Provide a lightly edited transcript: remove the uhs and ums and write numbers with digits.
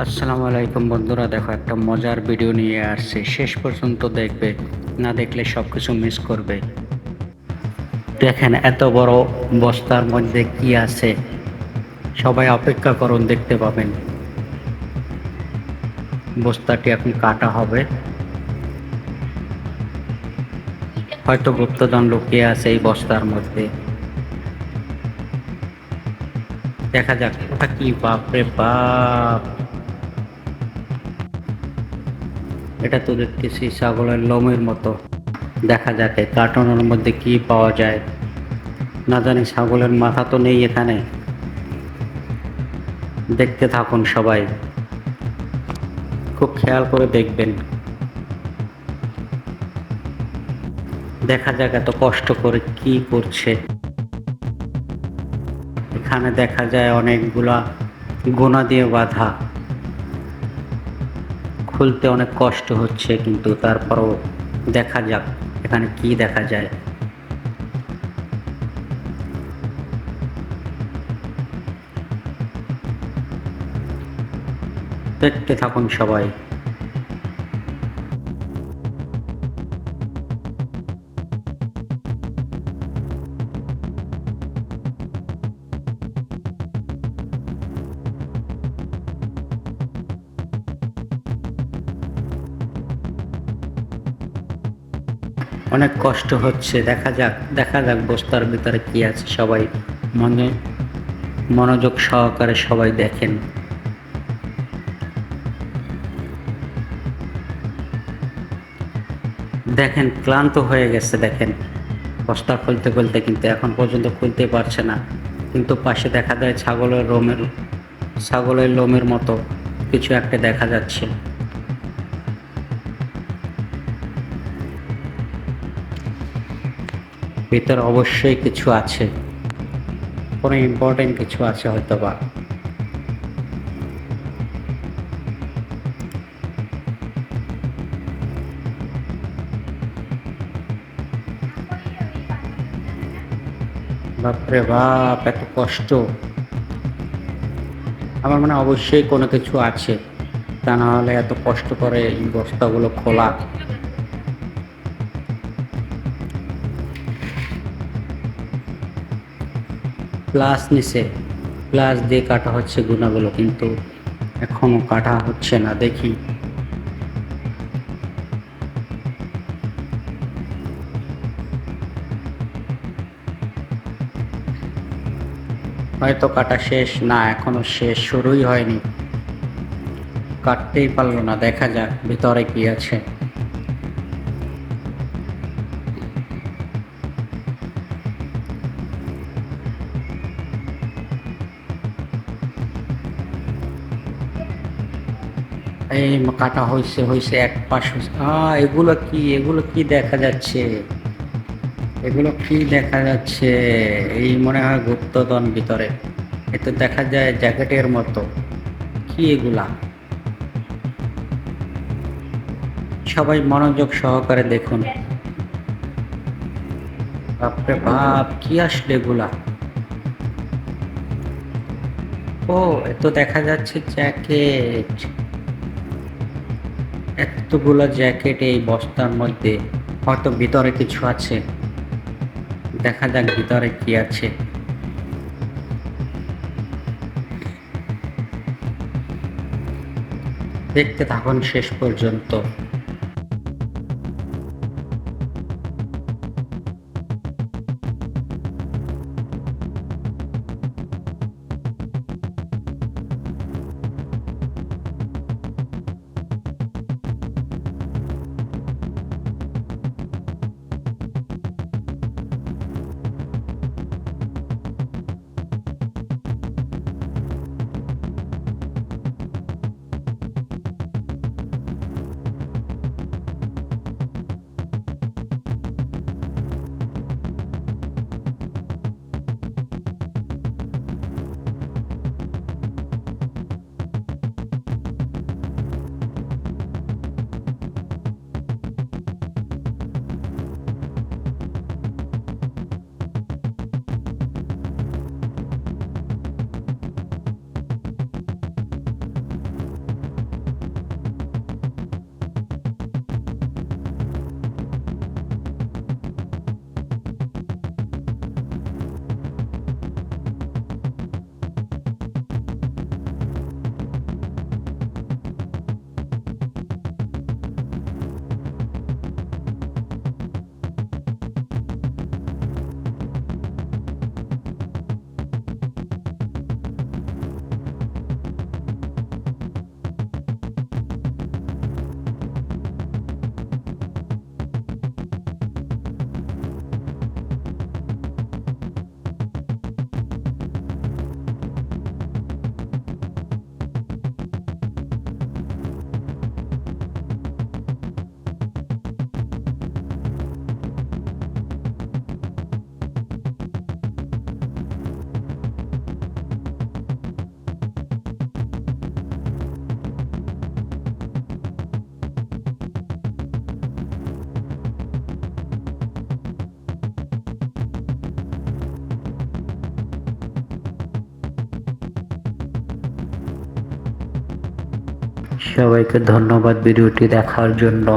আসসালামু আলাইকুম বন্ধুরা, দেখো একটা মজার ভিডিও নিয়ে আসছে, শেষ পর্যন্ত দেখবে, না দেখলে সব কিছু মিস করবে। দেখেন এত বড় বস্তার মধ্যে কি আছে, সবাই অপেক্ষা করুন, দেখতে পাবেন। বস্তাটি এখন কাটা হবে, হয়তো গুপ্তধন লুকিয়ে আছে এই বস্তার মধ্যে। দেখা যাক ওটা কি। বাপরে বাপ, এটা তো দেখতেছি ছাগলের লোমের মতো। দেখা যাক এই কার্টনের মধ্যে কি পাওয়া যায়। না জানি, ছাগলের মাথা তো নেই এখানে। দেখতে থাকুন সবাই, খুব খেয়াল করে দেখবেন। দেখা যাক এত কষ্ট করে কি করছে। এখানে দেখা যায় অনেকগুলা গোনা দিয়ে বাঁধা, খুলতে অনেক কষ্ট হচ্ছে, কিন্তু তারপরও দেখা যাক এখানে কি দেখা যায়। দেখতে থাকুন সবাই। অনেক কষ্ট হচ্ছে, দেখা যাক বস্তার ভিতরে কি আছে। সবাই মনে মনোযোগ সহকারে সবাই দেখেন। দেখেন ক্লান্ত হয়ে গেছে, দেখেন বস্তা খুলতে খুলতে, কিন্তু এখন পর্যন্ত খুলতে পারছে না। কিন্তু পাশে দেখা যায় ছাগলের লোমের মতো কিছু একটা দেখা যাচ্ছে। ভিতরে অবশ্যই কিছু আছে, কোনো ইম্পর্টেন্ট কিছু আছে হয়তো বা। বাপরে বাপ, এত কষ্ট। আমার মনে হয় অবশ্যই কোনো কিছু আছে, তা না হলে এত কষ্ট করে এই বস্তাগুলো খোলা। প্লাস নিচে প্লাস দিয়ে কাটা হচ্ছে গুনাগুলো, কিন্তু এখনো কাটা হচ্ছে না। দেখি, হয়তো কাটা শেষ, না এখনো শেষ শুরুই হয়নি, কাটতেই পারলো না। দেখা যাক ভিতরে কি আছে। এই কাটা হয়েছে হয়েছে, এক পাশ হয়েছে। এগুলো কি দেখা যাচ্ছে? এগুলো কি দেখা যাচ্ছে? এই মনে হয় গুপ্তধন ভিতরে। এতে দেখা যায় জ্যাকেটের মতো। কি এগুলা? সবাই মনোযোগ সহকারে দেখুন। বাপরে বাপ, কি আসলে এগুলা? ও, এত দেখা যাচ্ছে জ্যাকেট। এতগুলা জ্যাকেট এই বস্তার মধ্যে, হয়তো ভিতরে কিছু আছে। দেখা যাক ভিতরে কি আছে। দেখতে থাকুন শেষ পর্যন্ত। সবাইকে ধন্যবাদ ভিডিওটি দেখার জন্য।